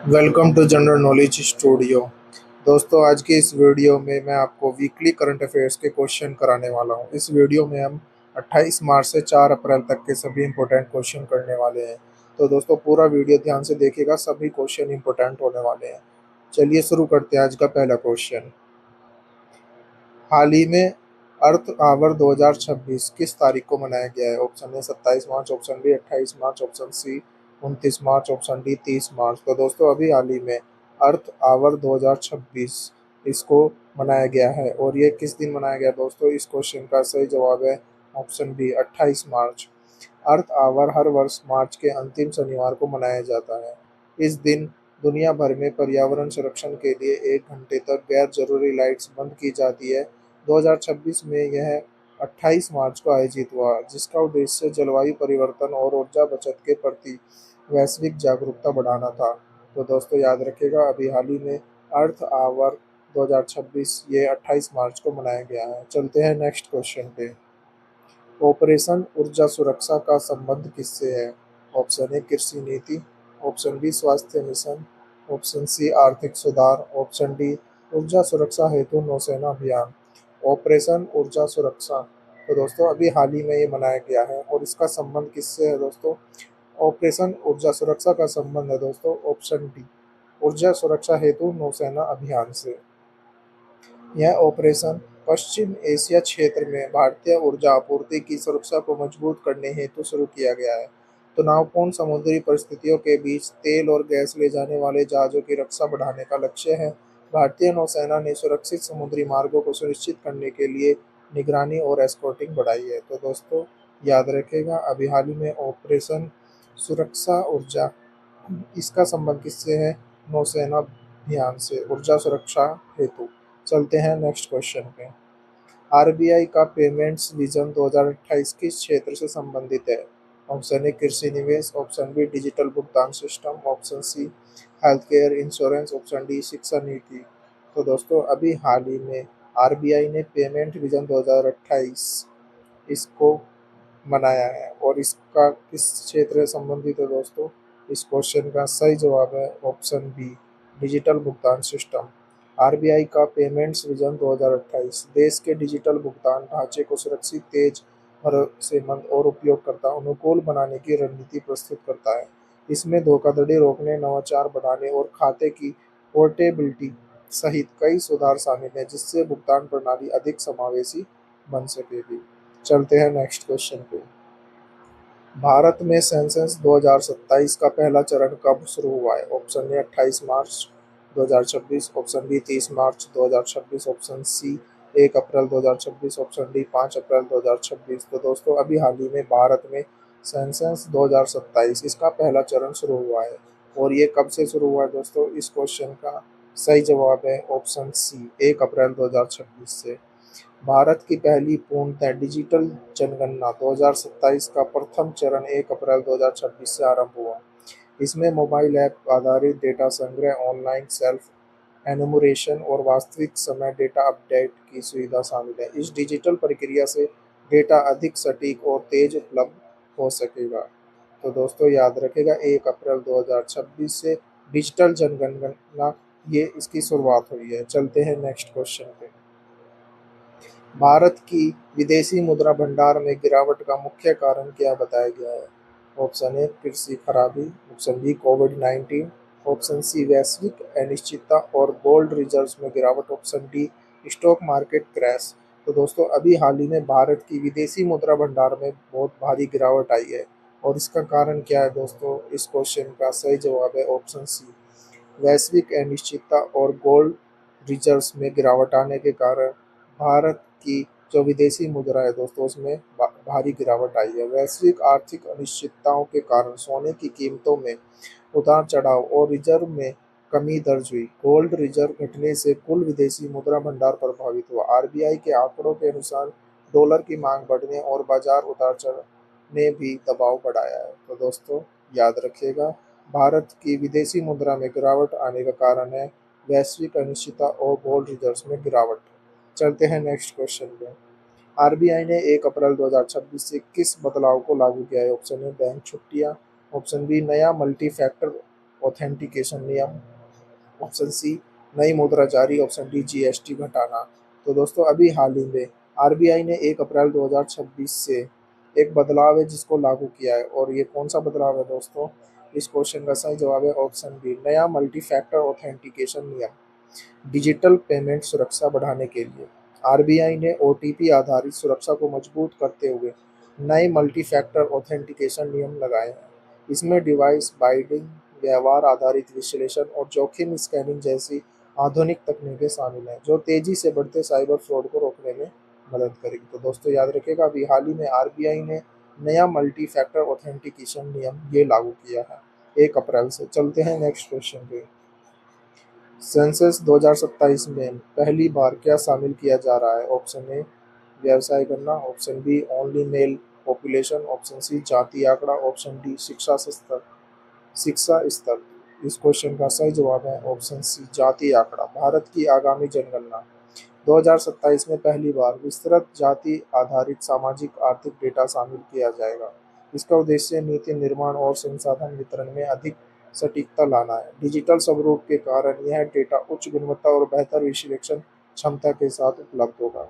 Welcome to general knowledge studio. दोस्तों, आज की इस वीडियो में मैं आपको वीकली करंट अफेयर्स के क्वेश्चन कराने वाला हूं। इस वीडियो में हम 28 मार्च से 4 अप्रैल तक के सभी इंपॉर्टेंट क्वेश्चन करने वाले हैं। तो दोस्तों, पूरा वीडियो ध्यान से देखिएगा, सभी क्वेश्चन इंपॉर्टेंट होने वाले हैं। चलिए शुरू करते हैं आज का पहला क्वेश्चन। हाल ही में अर्थ आवर 2026 किस तारीख को मनाया गया है? Option A 27 March, option B 28 March, option C 29 March, option D 30 March. तो दोस्तों, अभी हाल ही में अर्थ आवर 2026 इसको मनाया गया है। और ये किस दिन मनाया गया दोस्तों? इस क्वेश्चन का सही जवाब है ऑप्शन बी 28 मार्च। अर्थ आवर हर वर्ष मार्च के अंतिम शनिवार को मनाया जाता है। इस दिन दुनिया भर में पर्यावरण संरक्षण के लिए 1 घंटे तक गैर जरूरी लाइट्स बंद की जाती है। 2026 में यह 28 मार्च को आयोजित हुआ, जिसका उद्देश्य जलवायु परिवर्तन और ऊर्जा बचत के प्रति वैश्विक जागरूकता बढ़ाना था। तो दोस्तों, याद रखिएगा, अभी हाल ही में अर्थ आवर 2026 ये 28 मार्च को मनाया गया है। चलते हैं नेक्स्ट क्वेश्चन पे। ऑपरेशन ऊर्जा सुरक्षा का संबंध किससे है? ऑप्शन ए कृषि नीति, ऑप्शन बी स्वास्थ्य मिशन, ऑप्शन सी आर्थिक सुधार, ऑप्शन डी ऊर्जा सुरक्षा हेतु नौसेना अभियान। ऑपरेशन ऊर्जा सुरक्षा, तो दोस्तों अभी हाल ही में ये मनाया गया है। और इसका संबंध किससे है दोस्तों? ऑपरेशन ऊर्जा सुरक्षा का संबंध है दोस्तों ऑप्शन डी ऊर्जा सुरक्षा हेतु नौसेना अभियान से। यह ऑपरेशन पश्चिम एशिया क्षेत्र में भारतीय ऊर्जा आपूर्ति की सुरक्षा को मजबूत करने हेतु शुरू किया गया है। तनावपूर्ण समुद्री परिस्थितियों के बीच तेल और गैस ले जाने वाले जहाजों की रक्षा बढ़ाने का लक्ष्य है। भारतीय नौसेना ने सुरक्षित समुद्री मार्गों को सुनिश्चित करने के लिए निगरानी और एस्कॉर्टिंग बढ़ाई है। तो दोस्तों, याद रखेगा, अभी हाल ही में ऑपरेशन सुरक्षा ऊर्जा इसका संबंध किससे है? नौसेना अभियान से, ऊर्जा सुरक्षा हेतु। चलते हैं नेक्स्ट क्वेश्चन पे। आरबीआई का पेमेंट्स विजन 2028 किस क्षेत्र से संबंधित है? ऑप्शन ए कृषि निवेश, ऑप्शन बी डिजिटल भुगतान system, option C health care insurance, option D शिक्षा नीति। तो दोस्तों, अभी हाल ही में आरबीआई ने पेमेंट विजन 2028 इसको मनाया है। और इसका किस क्षेत्र से संबंधित है दोस्तों? इस क्वेश्चन का सही जवाब है ऑप्शन बी डिजिटल भुगतान सिस्टम। आरबीआई का पेमेंट्स विजन 2028 देश के डिजिटल भुगतान ढांचे को सुरक्षित, तेज, भरोसेमंद और उपयोगकर्ता अनुकूल बनाने की रणनीति प्रस्तुत करता है। इसमें धोखाधड़ी रोकने, नवाचार बढ़ाने और खाते की पोर्टेबिलिटी सहित कई सुधार शामिल हैं, जिससे भुगतान प्रणाली अधिक समावेशी बन सकेगी। चलते हैं नेक्स्ट क्वेश्चन पे। भारत में सेंसस 2027 का पहला चरण कब शुरू हुआ है? Option A 28 March 2026, option B 30 March 2026, option C 1 April 2026, option D 5 April 2026। तो दोस्तों, अभी हाल ही में भारत में सेंसस 2027 इसका पहला चरण शुरू हुआ है। और ये कब से शुरू हुआ है दोस्तों? इस क्वेश्चन का सही जवाब है ऑप्शन सी 1 अप्रैल 2026 से। भारत की पहली पूर्णतः डिजिटल जनगणना 2027 का प्रथम चरण 1 अप्रैल 2026 से आरंभ हुआ। इसमें मोबाइल ऐप आधारित डेटा संग्रह, ऑनलाइन सेल्फ एनुमरेशन और वास्तविक समय डेटा अपडेट की सुविधा शामिल है। इस डिजिटल प्रक्रिया से डेटा अधिक सटीक और तेज उपलब्ध हो सकेगा। तो दोस्तों, याद रखेगा, 1 अप्रैल 2026 से डिजिटल जनगणना ये इसकी शुरुआत हुई है। चलते हैं नेक्स्ट क्वेश्चन पे। भारत की विदेशी मुद्रा भंडार में गिरावट का मुख्य कारण क्या बताया गया है? ऑप्शन ए कृषि खराबी, ऑप्शन बी कोविड-19, ऑप्शन सी वैश्विक अनिश्चितता और गोल्ड रिजर्व्स में गिरावट, option D stock market crash. तो दोस्तों, अभी हाल ही में भारत की विदेशी मुद्रा भंडार में बहुत भारी गिरावट आई है। और इसका कारण क्या है दोस्तों? इस क्वेश्चन का सही जवाब है ऑप्शन सी वैश्विक अनिश्चितता और गोल्ड रिजर्व्स में गिरावट आने के कारण भारत की जो विदेशी मुद्रा है दोस्तों, उसमें भारी गिरावट आई है। वैश्विक आर्थिक अनिश्चितताओं के कारण सोने की कीमतों में उतार चढ़ाव और रिजर्व में कमी दर्ज हुई। गोल्ड रिजर्व घटने से कुल विदेशी मुद्रा भंडार प्रभावित हुआ। आरबीआई के आंकड़ों के अनुसार डॉलर की मांग बढ़ने और बाजार उतार चढ़ाव ने भी दबाव बढ़ाया है। तो दोस्तों, याद रखिएगा, भारत की विदेशी मुद्रा में गिरावट आने का कारण है वैश्विक अनिश्चितता और गोल्ड रिजर्व्स में गिरावट। चलते हैं नेक्स्ट क्वेश्चन पे। आरबीआई ने 1 अप्रैल 2026 से किस बदलाव को लागू किया है? ऑप्शन ए बैंक छुट्टियां, ऑप्शन बी नया मल्टी फैक्टर ऑथेंटिकेशन नियम, ऑप्शन सी नई मुद्रा जारी, ऑप्शन डी जीएसटी घटाना। तो दोस्तों अभी हाल ही में आरबीआई ने 1 अप्रैल 2026 से एक बदलाव है जिसको लागू किया है, और ये कौन सा बदलाव है दोस्तों? इस क्वेश्चन का सही जवाब है ऑप्शन बी नया मल्टी फैक्टर ऑथेंटिकेशन नियम। डिजिटल पेमेंट सुरक्षा बढ़ाने के लिए आरबीआई ने ओटीपी आधारित सुरक्षा को मजबूत करते हुए नए मल्टी फैक्टर ऑथेंटिकेशन नियम लगाए हैं। इसमें डिवाइस बाइंडिंग, व्यवहार आधारित विश्लेषण और जोखिम स्कैनिंग जैसी आधुनिक तकनीकें शामिल हैं, जो तेजी से बढ़ते साइबर फ्रॉड को रोकने में मदद करेगी। तो दोस्तों याद रखिएगा, अभी हाल ही में आरबीआई ने नया मल्टी फैक्टर ऑथेंटिकेशन नियम ये लागू किया है 1 अप्रैल से। चलते हैं नेक्स्ट क्वेश्चन पे। सेंसस 2027 में पहली बार क्या शामिल किया जा रहा है? ऑप्शन ए व्यवसाय गणना, option B only male population, option C जाति आंकड़ा, ऑप्शन डी शिक्षा स्तर। इस क्वेश्चन का सही जवाब है ऑप्शन सी जाति आंकड़ा। भारत की आगामी जनगणना 2027 में पहली बार विस्तृत जाति आधारित सामाजिक आर्थिक डेटा शामिल किया जाएगा। इसका उद्देश्य नीति निर्माण और संसाधन वितरण में अधिक सटीकता लाना है। डिजिटल स्वरूप के कारण यह डेटा उच्च गुणवत्ता और बेहतर विश्लेषण क्षमता के साथ उपलब्ध होगा।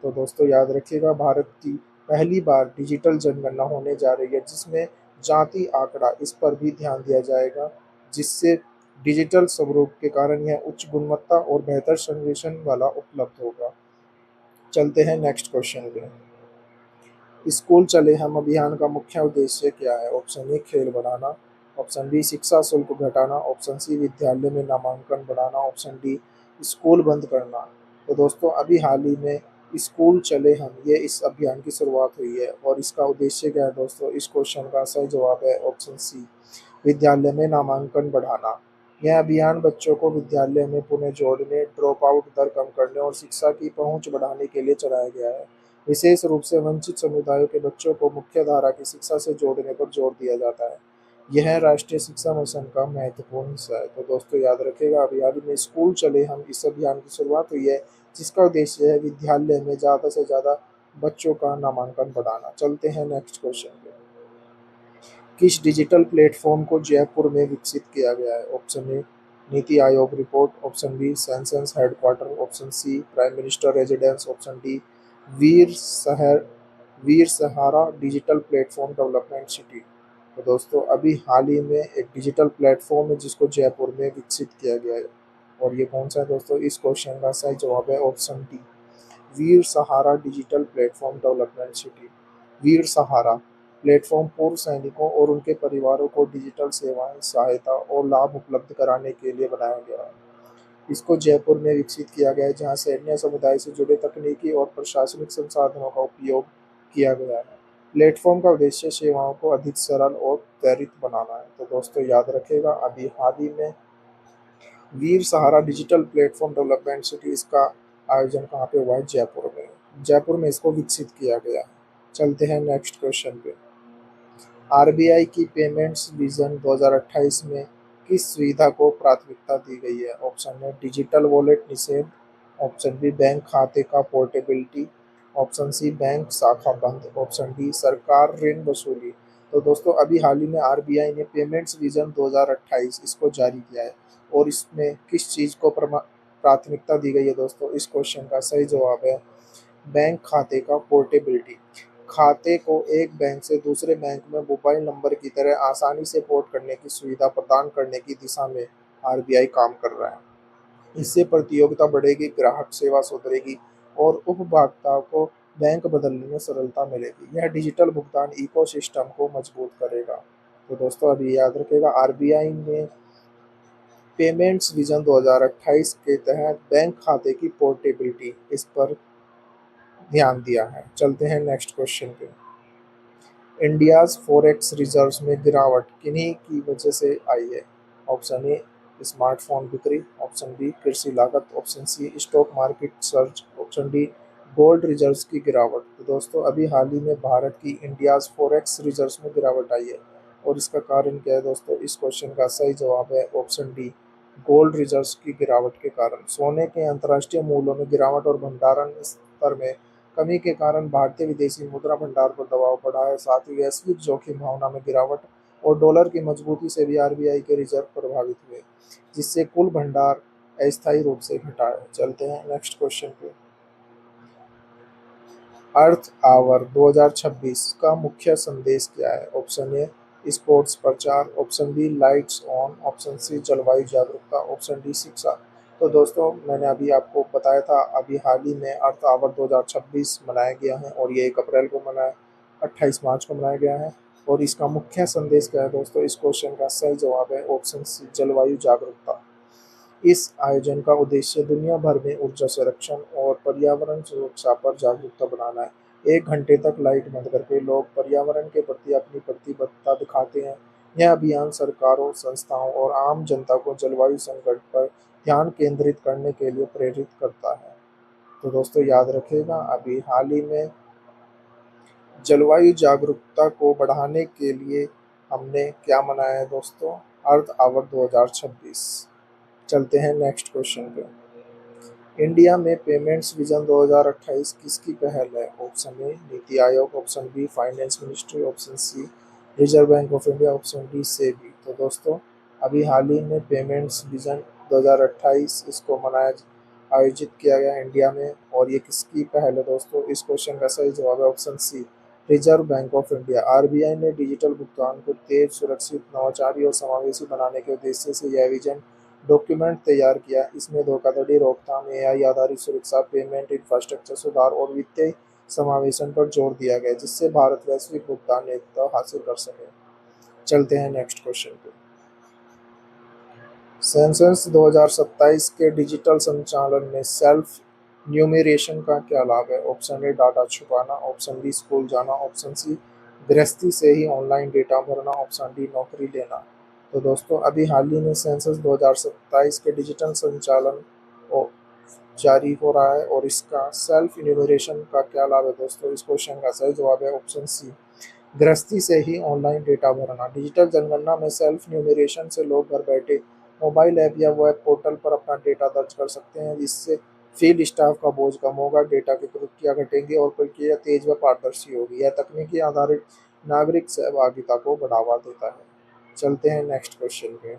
तो दोस्तों याद रखिएगा, भारत की पहली बार डिजिटल जनगणना होने जा रही है जिसमें जाति आंकड़ा इस पर भी ध्यान दिया जाएगा, जिससे डिजिटल स्वरूप के कारण यह उच्च गुणवत्ता और बेहतर सर्वेक्षण वाला उपलब्ध होगा। चलते हैं नेक्स्ट क्वेश्चन पे। स्कूल चले हम अभियान का मुख्य उद्देश्य क्या है? ऑप्शन ए खेल बढ़ाना, ऑप्शन बी शिक्षा शुल्क घटाना, ऑप्शन सी विद्यालय में नामांकन बढ़ाना, ऑप्शन डी स्कूल बंद करना। तो दोस्तों अभी हाल ही में स्कूल चले हम ये इस अभियान की शुरुआत हुई है, और इसका उद्देश्य क्या है दोस्तों? इस क्वेश्चन का सही जवाब है ऑप्शन सी विद्यालय में नामांकन बढ़ाना। यह अभियान बच्चों को विद्यालय में पुनः जोड़ने, ड्रॉप आउट दर कम करने और शिक्षा की पहुंच बढ़ाने के लिए चलाया गया है। विशेष रूप से वंचित समुदायों के बच्चों को मुख्य धारा की शिक्षा से जोड़ने पर जोर दिया जाता है। यह राष्ट्रीय शिक्षा मिशन का महत्वपूर्ण हिस्सा है। तो दोस्तों याद रखिएगा, अभी हाल ही में स्कूल चले हम इस अभियान की शुरुआत हुई है जिसका उद्देश्य है विद्यालय में ज़्यादा से ज़्यादा बच्चों का नामांकन बढ़ाना। चलते हैं नेक्स्ट क्वेश्चन पे। किस डिजिटल प्लेटफॉर्म को जयपुर में विकसित किया गया है? Option A NITI Aayog report, option B census headquarter, option C prime minister residence, option D वीर शहर वीर सहारा डिजिटल प्लेटफॉर्म डेवलपमेंट सिटी। तो दोस्तों अभी हाल ही में एक डिजिटल प्लेटफॉर्म है जिसको जयपुर में विकसित किया गया है, और ये कौन सा है दोस्तों? इस क्वेश्चन का सही जवाब है ऑप्शन डी वीर सहारा डिजिटल प्लेटफॉर्म डेवलपमेंट सिटी। वीर सहारा प्लेटफॉर्म पूर्व सैनिकों और उनके परिवारों को डिजिटल सेवाएं, सहायता और लाभ उपलब्ध कराने के लिए बनाया गया है। इसको जयपुर में विकसित किया गया है जहां सैन्य समुदाय से जुड़े तकनीकी और प्रशासनिक संसाधनों का उपयोग किया गया है। प्लेटफॉर्म का उद्देश्य सेवाओं को अधिक सरल और त्वरित बनाना है। तो दोस्तों याद रखेगा, अभी हाल ही में वीर सहारा डिजिटल प्लेटफॉर्म डेवलपमेंट सिटी इसका आयोजन कहाँ पे हुआ है? जयपुर में। जयपुर में इसको विकसित किया गया है। चलते हैं नेक्स्ट क्वेश्चन पे। आरबीआई की पेमेंट्स विजन 2028 में किस सुविधा को प्राथमिकता दी गई है? ऑप्शन ए डिजिटल वॉलेट निषेध, ऑप्शन बी बैंक खाते का पोर्टेबिलिटी, ऑप्शन सी बैंक शाखा बंद, ऑप्शन डी सरकार ऋण वसूली। तो दोस्तों अभी हाल ही में आरबीआई ने पेमेंट्स विजन 2028 इसको जारी किया है, और इसमें किस चीज़ को प्राथमिकता दी गई है दोस्तों? इस क्वेश्चन का सही जवाब है बैंक खाते का पोर्टेबिलिटी। खाते को एक बैंक से दूसरे बैंक में मोबाइल नंबर की तरह आसानी से पोर्ट करने की सुविधा प्रदान करने की दिशा में आरबीआई काम कर रहा है। इससे प्रतियोगिता बढ़ेगी, ग्राहक सेवा सुधरेगी और उपभोक्ताओं को बैंक बदलने में सरलता मिलेगी। यह डिजिटल भुगतान इकोसिस्टम को मजबूत करेगा। तो दोस्तों अभी याद रखेगा, आरबीआई ने पेमेंट्स विजन 2028 के तहत बैंक खाते की पोर्टेबिलिटी इस पर ध्यान दिया है। चलते हैं नेक्स्ट क्वेश्चन पे। इंडियाज फॉरेक्स रिजर्व्स में गिरावट किन्हीं की वजह से आई है? ऑप्शन ए स्मार्टफोन बिक्री, ऑप्शन बी कृषि लागत, option C stock market surge, option D gold reserves की गिरावट। तो दोस्तों अभी हाल ही में भारत की इंडियाज फॉरेक्स रिजर्व्स में गिरावट आई है, और इसका कारण क्या है दोस्तों? इस क्वेश्चन का सही जवाब है ऑप्शन डी गोल्ड रिजर्व्स की गिरावट के कारण। सोने के अंतर्राष्ट्रीय मूल्यों में गिरावट और भंडारण स्तर में कमी के कारण भारतीय विदेशी मुद्रा भंडार पर दबाव बढ़ा है। साथ ही वैश्विक जोखिम भावना में गिरावट और डॉलर की मजबूती से भी आरबीआई के रिजर्व प्रभावित हुए, जिससे कुल भंडार अस्थायी रूप से घटा है। चलते हैं नेक्स्ट क्वेश्चन पे। अर्थ आवर 2026 का मुख्य संदेश क्या है? ऑप्शन ए स्पोर्ट्स प्रचार, option B lights on, option C जलवायु जागरूकता, ऑप्शन डी शिक्षा। तो दोस्तों मैंने अभी आपको बताया था, अभी हाल ही में अर्थ आवर 2026 मनाया गया है और ये 1 अप्रैल को मनाया, 28 मार्च को मनाया गया है। और इसका मुख्य संदेश क्या है दोस्तों? इस क्वेश्चन का सही जवाब है ऑप्शन सी जलवायु जागरूकता। इस आयोजन का उद्देश्य दुनिया भर में ऊर्जा संरक्षण और पर्यावरण सुरक्षा पर जागरूकता बनाना है। 1 घंटे तक लाइट बंद करके लोग पर्यावरण के प्रति अपनी प्रतिबद्धता दिखाते हैं। यह अभियान सरकारों, संस्थाओं और आम जनता को जलवायु संकट पर ध्यान केंद्रित करने के लिए प्रेरित करता है। तो दोस्तों याद रखिएगा, अभी हाल ही में जलवायु जागरूकता को बढ़ाने के लिए हमने क्या मनाया है दोस्तों? Earth hour 2026। चलते हैं नेक्स्ट क्वेश्चन पे। इंडिया में पेमेंट्स विजन 2028 किसकी पहल है? Option A NITI Aayog, option B finance ministry, option C reserve bank of India, option D SEBI. तो दोस्तों अभी हाल ही में पेमेंट्स विजन 2028 इसको मनाया आयोजित किया गया इंडिया में, और ये किसकी पहल है दोस्तों? इस क्वेश्चन का सही जवाब है option C reserve bank of India. RBI ने डिजिटल भुगतान को तेज, सुरक्षित, नवाचारी और समावेशी बनाने के उद्देश्य से यह विजन डॉक्यूमेंट तैयार किया। इसमें धोखाधड़ी रोकथाम, एआई आधारित सुरक्षा, पेमेंट इंफ्रास्ट्रक्चर सुधार और वित्तीय समावेशन पर जोर दिया गया, जिससे भारत वैश्विक भुगतान नेतृत्व हासिल कर सके। चलते हैं नेक्स्ट क्वेश्चन पे। सेंसस 2027 के डिजिटल संचालन में सेल्फ न्यूमरेशन का क्या लाभ है? ऑप्शन ए डाटा छुपाना, ऑप्शन बी स्कूल जाना, ऑप्शन सी गृहस्थी से ही ऑनलाइन डेटा भरना, ऑप्शन डी नौकरी लेना। तो दोस्तों अभी हाल ही में सेंसस 2027 के डिजिटल संचालन जारी हो रहा है, और इसका सेल्फ इन्यूमरेशन का क्या लाभ है दोस्तों? इस क्वेश्चन का सही जवाब है ऑप्शन सी गृहस्थी से ही ऑनलाइन डेटा भरना। डिजिटल जनगणना में सेल्फ न्यूमरेशन से लोग घर बैठे मोबाइल ऐप या वेब पोर्टल पर अपना डेटा दर्ज कर सकते हैं, जिससे फील्ड स्टाफ का बोझ कम होगा, डेटा की त्रुटियां घटेंगी और प्रक्रिया तेज व पारदर्शी होगी। यह तकनीकी आधारित नागरिक सहभागिता को बढ़ावा देता है। चलते हैं नेक्स्ट क्वेश्चन पे।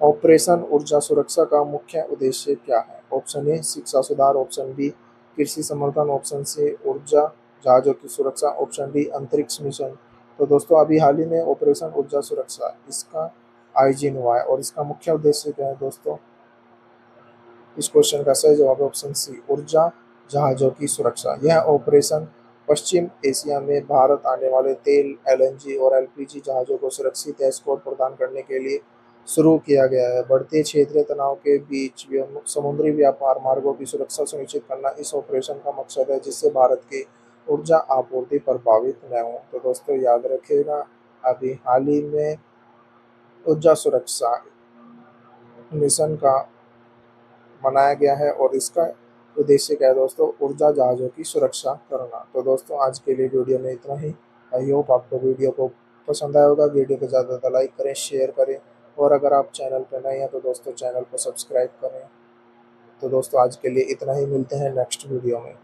ऑपरेशन ऊर्जा सुरक्षा का मुख्य उद्देश्य क्या है? ऑप्शन ए शिक्षा सुधार, ऑप्शन बी कृषि समर्थन, ऑप्शन सी ऊर्जा जहाजों की सुरक्षा, ऑप्शन डी अंतरिक्ष मिशन। तो दोस्तों अभी हाल ही में ऑपरेशन ऊर्जा सुरक्षा इसका आयोजन हुआ है, और इसका मुख्य उद्देश्य क्या है दोस्तों? इस क्वेश्चन का सही जवाब है ऑप्शन सी ऊर्जा जहाजों की सुरक्षा। यह ऑपरेशन पश्चिम एशिया में भारत आने वाले तेल, एलएनजी और एलपीजी जहाजों को सुरक्षित एस्कॉर्ट प्रदान करने के लिए शुरू किया गया है। बढ़ते क्षेत्रीय तनाव के बीच समुद्री व्यापार मार्गों की सुरक्षा सुनिश्चित करना इस ऑपरेशन का मकसद है, जिससे भारत की ऊर्जा आपूर्ति प्रभावित न हो। तो दोस्तों याद रखिएगा, अभी हाल ही में ऊर्जा सुरक्षा मिशन का मनाया गया है, और इसका उद्देश्य क्या है दोस्तों? ऊर्जा जहाजों की सुरक्षा करना। तो दोस्तों आज के लिए वीडियो में इतना ही। आई होप आपको वीडियो को पसंद आया होगा। वीडियो को ज़्यादा ज़्यादा लाइक करें, शेयर करें, और अगर आप चैनल पर नए हैं तो दोस्तों चैनल को सब्सक्राइब करें। तो दोस्तों आज के लिए इतना ही, मिलते हैं नेक्स्ट वीडियो में।